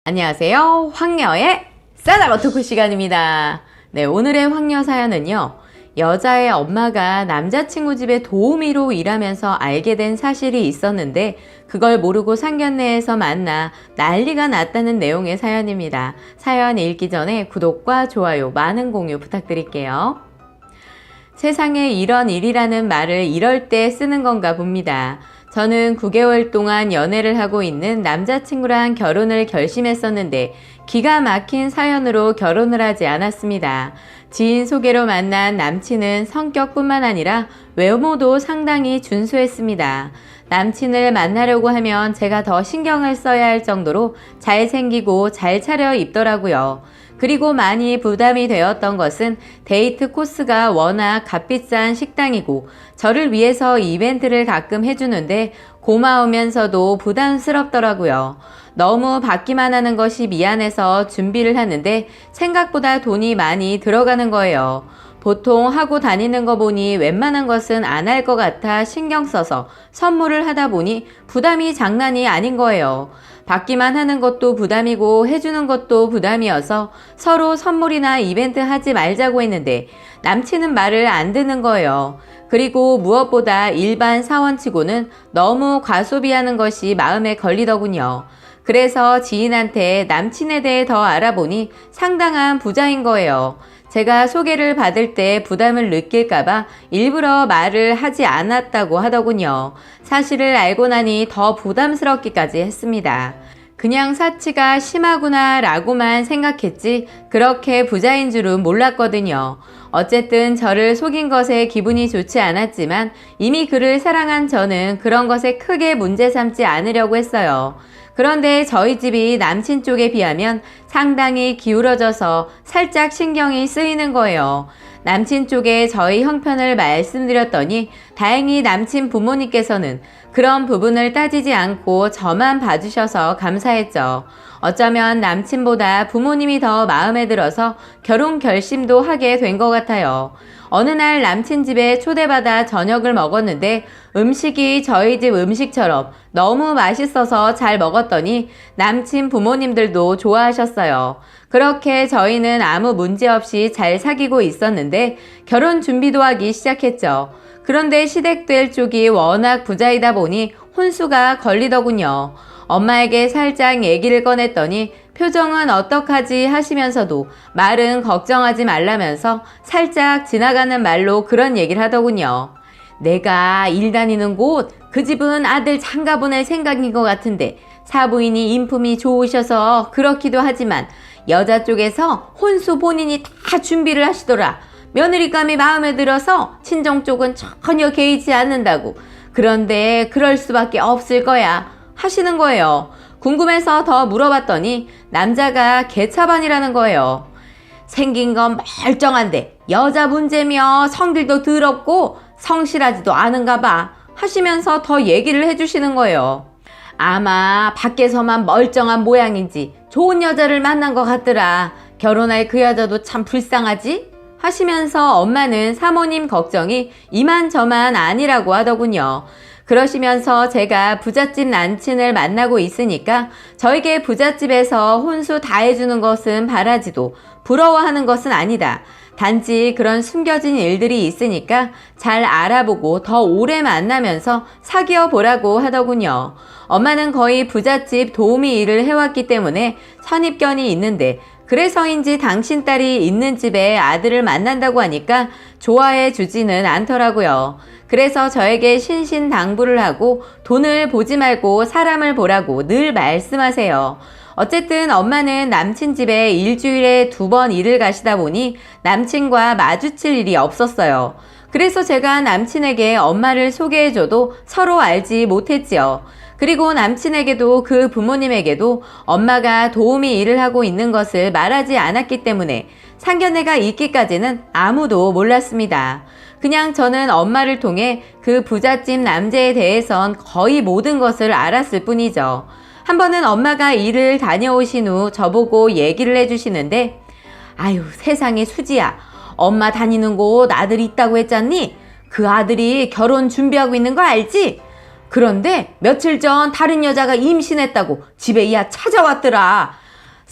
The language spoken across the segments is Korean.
안녕하세요. 황녀의 싸다고 토크 시간입니다. 네, 오늘의 황녀 사연은요. 여자의 엄마가 남자친구 집에 도우미로 일하면서 알게 된 사실이 있었는데 그걸 모르고 상견례에서 만나 난리가 났다는 내용의 사연입니다. 사연 읽기 전에 구독과 좋아요, 많은 공유 부탁드릴게요. 세상에 이런 일이라는 말을 이럴 때 쓰는 건가 봅니다. 저는 9개월 동안 연애를 하고 있는 남자친구랑 결혼을 결심했었는데 기가 막힌 사연으로 결혼을 하지 않았습니다. 지인 소개로 만난 남친은 성격뿐만 아니라 외모도 상당히 준수했습니다. 남친을 만나려고 하면 제가 더 신경을 써야 할 정도로 잘생기고 잘 차려입더라고요. 그리고 많이 부담이 되었던 것은 데이트 코스가 워낙 값비싼 식당이고 저를 위해서 이벤트를 가끔 해주는데 고마우면서도 부담스럽더라고요. 너무 받기만 하는 것이 미안해서 준비를 하는데 생각보다 돈이 많이 들어가는 거예요. 보통 하고 다니는 거 보니 웬만한 것은 안 할 것 같아 신경 써서 선물을 하다 보니 부담이 장난이 아닌 거예요. 받기만 하는 것도 부담이고 해주는 것도 부담이어서 서로 선물이나 이벤트 하지 말자고 했는데 남친은 말을 안 듣는 거예요. 그리고 무엇보다 일반 사원치고는 너무 과소비하는 것이 마음에 걸리더군요. 그래서 지인한테 남친에 대해 더 알아보니 상당한 부자인 거예요. 제가 소개를 받을 때 부담을 느낄까봐 일부러 말을 하지 않았다고 하더군요. 사실을 알고 나니 더 부담스럽기까지 했습니다. 그냥 사치가 심하구나 라고만 생각했지 그렇게 부자인 줄은 몰랐거든요. 어쨌든 저를 속인 것에 기분이 좋지 않았지만 이미 그를 사랑한 저는 그런 것에 크게 문제 삼지 않으려고 했어요. 그런데 저희 집이 남친 쪽에 비하면 상당히 기울어져서 살짝 신경이 쓰이는 거예요. 남친 쪽에 저희 형편을 말씀드렸더니 다행히 남친 부모님께서는 그런 부분을 따지지 않고 저만 봐주셔서 감사했죠. 어쩌면 남친보다 부모님이 더 마음에 들어서 결혼 결심도 하게 된 것 같아요. 어느 날 남친 집에 초대받아 저녁을 먹었는데 음식이 저희 집 음식처럼 너무 맛있어서 잘 먹었더니 남친 부모님들도 좋아하셨어요. 그렇게 저희는 아무 문제 없이 잘 사귀고 있었는데 결혼 준비도 하기 시작했죠. 그런데 시댁들 쪽이 워낙 부자이다 보니 혼수가 걸리더군요. 엄마에게 살짝 얘기를 꺼냈더니 표정은 어떡하지 하시면서도 말은 걱정하지 말라면서 살짝 지나가는 말로 그런 얘기를 하더군요. 내가 일 다니는 곳, 그 집은 아들 장가 보낼 생각인 것 같은데 사부인이 인품이 좋으셔서 그렇기도 하지만 여자 쪽에서 혼수 본인이 다 준비를 하시더라. 며느리감이 마음에 들어서 친정 쪽은 전혀 개의치 않는다고. 그런데 그럴 수밖에 없을 거야 하시는 거예요. 궁금해서 더 물어봤더니 남자가 개차반이라는 거예요. 생긴 건 멀쩡한데 여자 문제며 성질도 더럽고 성실하지도 않은가 봐 하시면서 더 얘기를 해주시는 거예요. 아마 밖에서만 멀쩡한 모양인지 좋은 여자를 만난 것 같더라. 결혼할 그 여자도 참 불쌍하지? 하시면서 엄마는 사모님 걱정이 이만저만 아니라고 하더군요. 그러시면서 제가 부잣집 남친을 만나고 있으니까 저에게 부잣집에서 혼수 다 해주는 것은 바라지도 부러워하는 것은 아니다. 단지 그런 숨겨진 일들이 있으니까 잘 알아보고 더 오래 만나면서 사귀어 보라고 하더군요. 엄마는 거의 부잣집 도우미 일을 해왔기 때문에 선입견이 있는데 그래서인지 당신 딸이 있는 집에 아들을 만난다고 하니까 좋아해 주지는 않더라고요. 그래서 저에게 신신당부를 하고 돈을 보지 말고 사람을 보라고 늘 말씀하세요. 어쨌든 엄마는 남친 집에 일주일에 2번 일을 가시다 보니 남친과 마주칠 일이 없었어요. 그래서 제가 남친에게 엄마를 소개해줘도 서로 알지 못했지요. 그리고 남친에게도 그 부모님에게도 엄마가 도우미 일을 하고 있는 것을 말하지 않았기 때문에 상견례가 있기까지는 아무도 몰랐습니다. 그냥 저는 엄마를 통해 그 부잣집 남자에 대해선 거의 모든 것을 알았을 뿐이죠. 한 번은 엄마가 일을 다녀오신 후 저보고 얘기를 해주시는데 아유 세상에 수지야, 엄마 다니는 곳 아들 있다고 했잖니? 그 아들이 결혼 준비하고 있는 거 알지? 그런데 며칠 전 다른 여자가 임신했다고 집에 이야 찾아왔더라.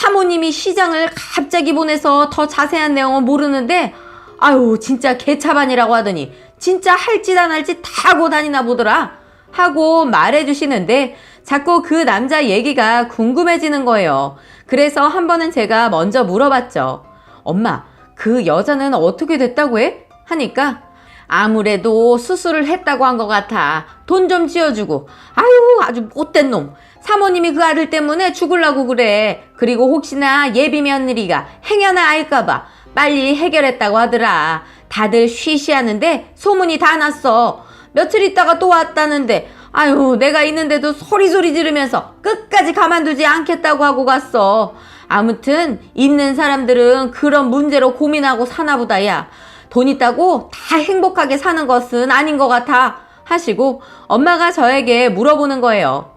사모님이 시장을 갑자기 보내서 더 자세한 내용은 모르는데 아유 진짜 개차반이라고 하더니 진짜 할 짓 안 할 짓 다 하고 다니나 보더라 하고 말해주시는데 자꾸 그 남자 얘기가 궁금해지는 거예요. 그래서 한 번은 제가 먼저 물어봤죠. 엄마, 그 여자는 어떻게 됐다고 해? 하니까 아무래도 수술을 했다고 한 것 같아. 돈 좀 지어주고. 아유 아주 못된 놈. 사모님이 그 아들 때문에 죽으려고 그래. 그리고 혹시나 예비 며느리가 행여나 알까봐 빨리 해결했다고 하더라. 다들 쉬쉬하는데 소문이 다 났어. 며칠 있다가 또 왔다는데 아유 내가 있는데도 소리소리 지르면서 끝까지 가만두지 않겠다고 하고 갔어. 아무튼 있는 사람들은 그런 문제로 고민하고 사나보다. 야, 돈 있다고 다 행복하게 사는 것은 아닌 것 같아 하시고 엄마가 저에게 물어보는 거예요.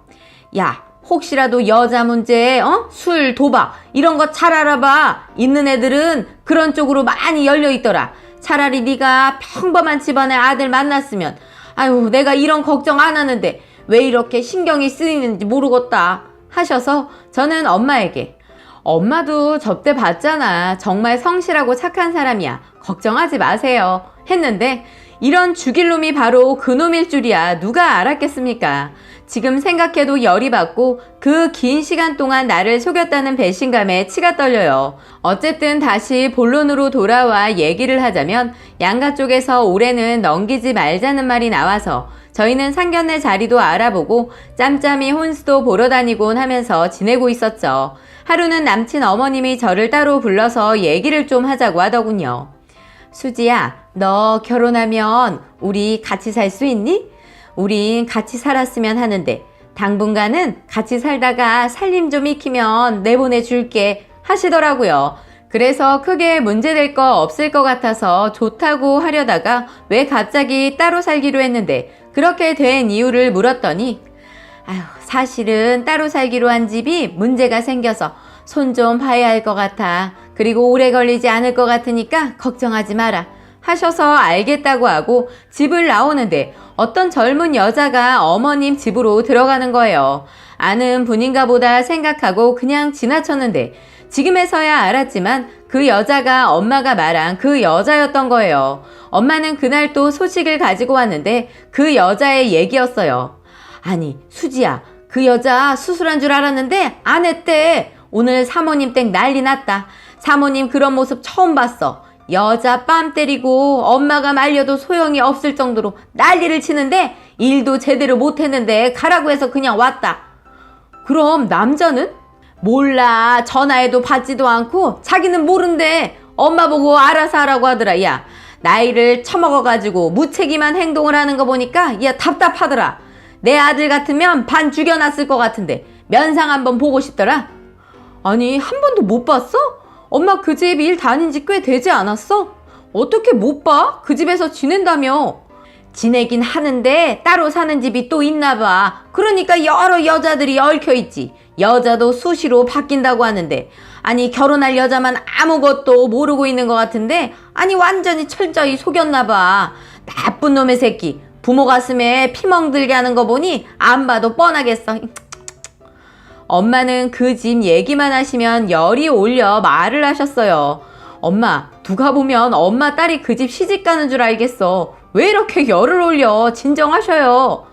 야, 혹시라도 여자 문제, 술, 도박 이런 거 잘 알아봐. 있는 애들은 그런 쪽으로 많이 열려있더라. 차라리 네가 평범한 집안의 아들 만났으면 아유 내가 이런 걱정 안 하는데 왜 이렇게 신경이 쓰이는지 모르겠다 하셔서 저는 엄마에게 엄마도 접대 봤잖아. 정말 성실하고 착한 사람이야. 걱정하지 마세요 했는데 이런 죽일 놈이 바로 그놈일 줄이야 누가 알았겠습니까? 지금 생각해도 열이 받고 그 긴 시간 동안 나를 속였다는 배신감에 치가 떨려요. 어쨌든 다시 본론으로 돌아와 얘기를 하자면 양가 쪽에서 올해는 넘기지 말자는 말이 나와서 저희는 상견례 자리도 알아보고 짬짬이 혼수도 보러 다니곤 하면서 지내고 있었죠. 하루는 남친 어머님이 저를 따로 불러서 얘기를 좀 하자고 하더군요. 수지야, 너 결혼하면 우리 같이 살 수 있니? 우린 같이 살았으면 하는데 당분간은 같이 살다가 살림 좀 익히면 내보내줄게 하시더라고요. 그래서 크게 문제될 거 없을 것 같아서 좋다고 하려다가 왜 갑자기 따로 살기로 했는데 그렇게 된 이유를 물었더니 아유 사실은 따로 살기로 한 집이 문제가 생겨서 손 좀 봐야 할 것 같아. 그리고 오래 걸리지 않을 것 같으니까 걱정하지 마라 하셔서 알겠다고 하고 집을 나오는데 어떤 젊은 여자가 어머님 집으로 들어가는 거예요. 아는 분인가 보다 생각하고 그냥 지나쳤는데 지금에서야 알았지만 그 여자가 엄마가 말한 그 여자였던 거예요. 엄마는 그날 또 소식을 가지고 왔는데 그 여자의 얘기였어요. 아니 수지야, 그 여자 수술한 줄 알았는데 안 했대. 오늘 사모님 댁 난리 났다. 사모님 그런 모습 처음 봤어. 여자 뺨 때리고 엄마가 말려도 소용이 없을 정도로 난리를 치는데 일도 제대로 못했는데 가라고 해서 그냥 왔다. 그럼 남자는? 몰라. 전화해도 받지도 않고 자기는 모른대. 엄마 보고 알아서 하라고 하더라. 야, 나이를 처먹어가지고 무책임한 행동을 하는 거 보니까 야 답답하더라. 내 아들 같으면 반 죽여놨을 것 같은데 면상 한번 보고 싶더라. 아니 한 번도 못 봤어? 엄마 그 집 일 다닌 지 꽤 되지 않았어? 어떻게 못 봐? 그 집에서 지낸다며. 지내긴 하는데 따로 사는 집이 또 있나 봐. 그러니까 여러 여자들이 얽혀있지. 여자도 수시로 바뀐다고 하는데 아니 결혼할 여자만 아무것도 모르고 있는 것 같은데 아니 완전히 철저히 속였나 봐. 나쁜 놈의 새끼. 부모 가슴에 피 멍들게 하는 거 보니 안 봐도 뻔하겠어. 엄마는 그 집 얘기만 하시면 열이 올려 말을 하셨어요. 엄마, 누가 보면 엄마 딸이 그 집 시집 가는 줄 알겠어. 왜 이렇게 열을 올려? 진정하셔요.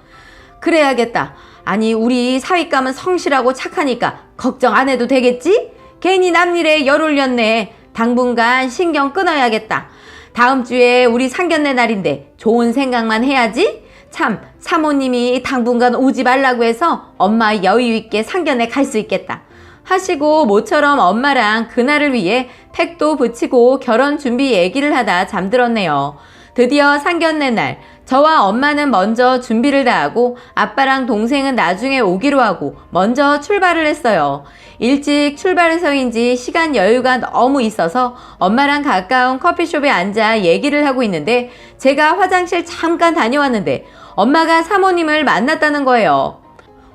그래야겠다. 아니 우리 사윗감은 성실하고 착하니까 걱정 안 해도 되겠지? 괜히 남일에 열 올렸네. 당분간 신경 끊어야겠다. 다음 주에 우리 상견례 날인데 좋은 생각만 해야지. 참 사모님이 당분간 오지 말라고 해서 엄마 여유 있게 상견례 갈 수 있겠다 하시고 모처럼 엄마랑 그날을 위해 팩도 붙이고 결혼 준비 얘기를 하다 잠들었네요. 드디어 상견례 날 저와 엄마는 먼저 준비를 다 하고 아빠랑 동생은 나중에 오기로 하고 먼저 출발을 했어요. 일찍 출발해서인지 시간 여유가 너무 있어서 엄마랑 가까운 커피숍에 앉아 얘기를 하고 있는데 제가 화장실 잠깐 다녀왔는데 엄마가 사모님을 만났다는 거예요.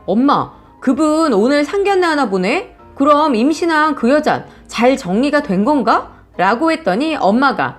엄마, 그분 오늘 상견례 하나 보네? 그럼 임신한 그 여잔 잘 정리가 된 건가? 라고 했더니 엄마가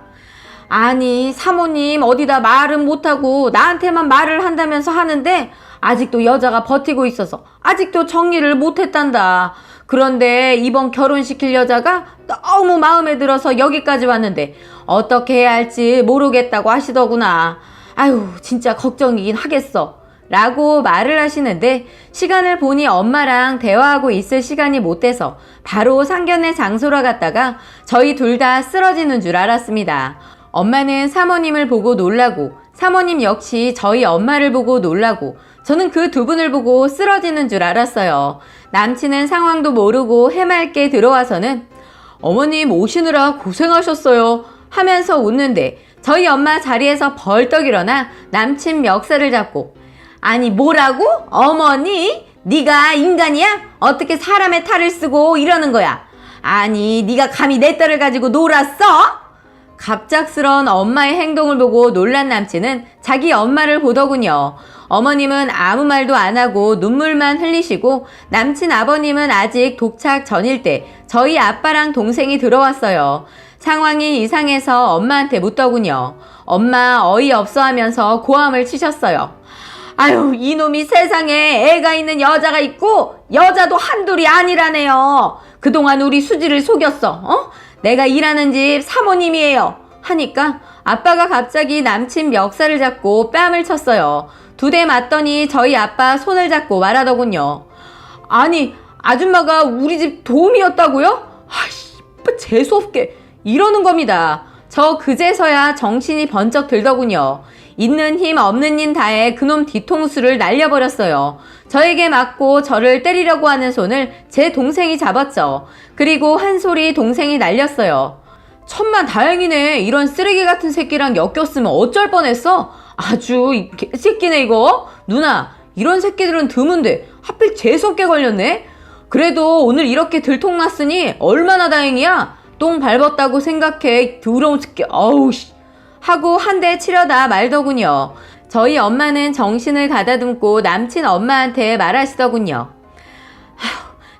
아니 사모님 어디다 말은 못하고 나한테만 말을 한다면서 하는데 아직도 여자가 버티고 있어서 아직도 정리를 못했단다. 그런데 이번 결혼시킬 여자가 너무 마음에 들어서 여기까지 왔는데 어떻게 해야 할지 모르겠다고 하시더구나. 아유, 진짜 걱정이긴 하겠어. 라고 말을 하시는데 시간을 보니 엄마랑 대화하고 있을 시간이 못 돼서 바로 상견례 장소로 갔다가 저희 둘 다 쓰러지는 줄 알았습니다. 엄마는 사모님을 보고 놀라고 사모님 역시 저희 엄마를 보고 놀라고 저는 그 두 분을 보고 쓰러지는 줄 알았어요. 남친은 상황도 모르고 해맑게 들어와서는 어머님 오시느라 고생하셨어요 하면서 웃는데 저희 엄마 자리에서 벌떡 일어나 남친 멱살을 잡고 아니 뭐라고? 어머니? 네가 인간이야? 어떻게 사람의 탈을 쓰고 이러는 거야? 아니 네가 감히 내 딸을 가지고 놀았어? 갑작스러운 엄마의 행동을 보고 놀란 남친은 자기 엄마를 보더군요. 어머님은 아무 말도 안 하고 눈물만 흘리시고 남친 아버님은 아직 도착 전일 때 저희 아빠랑 동생이 들어왔어요. 상황이 이상해서 엄마한테 묻더군요. 엄마 어이없어 하면서 고함을 치셨어요. 아유, 이놈이 세상에 애가 있는 여자가 있고 여자도 한둘이 아니라네요. 그동안 우리 수지를 속였어. 내가 일하는 집 사모님이에요. 하니까 아빠가 갑자기 남친 멱살을 잡고 뺨을 쳤어요. 두 대 맞더니 저희 아빠 손을 잡고 말하더군요. 아니, 아줌마가 우리 집 도움이었다고요? 아이씨, 재수없게 이러는 겁니다. 저 그제서야 정신이 번쩍 들더군요. 있는 힘 없는 힘 다해 그놈 뒤통수를 날려버렸어요. 저에게 맞고 저를 때리려고 하는 손을 제 동생이 잡았죠. 그리고 한 소리 동생이 날렸어요. 천만 다행이네. 이런 쓰레기 같은 새끼랑 엮였으면 어쩔 뻔했어. 아주 이 새끼네 이거. 누나, 이런 새끼들은 드문데 하필 재수없게 걸렸네. 그래도 오늘 이렇게 들통났으니 얼마나 다행이야. 똥 밟았다고 생각해. 더러운 새끼. 아우 씨. 하고 한 대 치려다 말더군요. 저희 엄마는 정신을 가다듬고 남친 엄마한테 말하시더군요.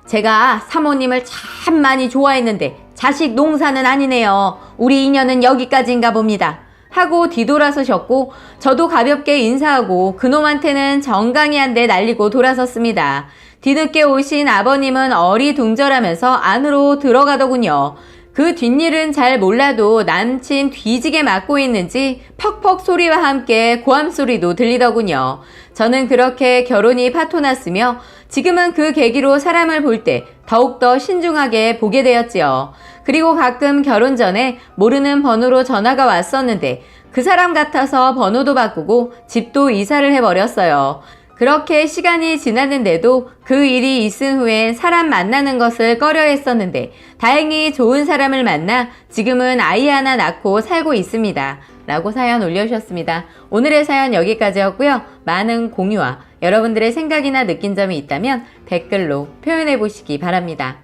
제가 사모님을 참 많이 좋아했는데 자식 농사는 아니네요. 우리 인연은 여기까지인가 봅니다. 하고 뒤돌아서셨고 저도 가볍게 인사하고 그놈한테는 정강이 한 대 날리고 돌아섰습니다. 뒤늦게 오신 아버님은 어리둥절하면서 안으로 들어가더군요. 그 뒷일은 잘 몰라도 남친 뒤지게 맞고 있는지 퍽퍽 소리와 함께 고함 소리도 들리더군요. 저는 그렇게 결혼이 파토났으며 지금은 그 계기로 사람을 볼 때 더욱더 신중하게 보게 되었지요. 그리고 가끔 결혼 전에 모르는 번호로 전화가 왔었는데 그 사람 같아서 번호도 바꾸고 집도 이사를 해버렸어요. 그렇게 시간이 지났는데도 그 일이 있은 후엔 사람 만나는 것을 꺼려 했었는데 다행히 좋은 사람을 만나 지금은 아이 하나 낳고 살고 있습니다. 라고 사연 올려주셨습니다. 오늘의 사연 여기까지였고요. 많은 공유와 여러분들의 생각이나 느낀 점이 있다면 댓글로 표현해 보시기 바랍니다.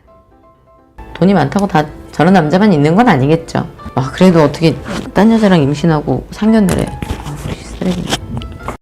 돈이 많다고 다 저런 남자만 있는 건 아니겠죠. 그래도 어떻게 딴 여자랑 임신하고 상견례를 해. 쓰레기네.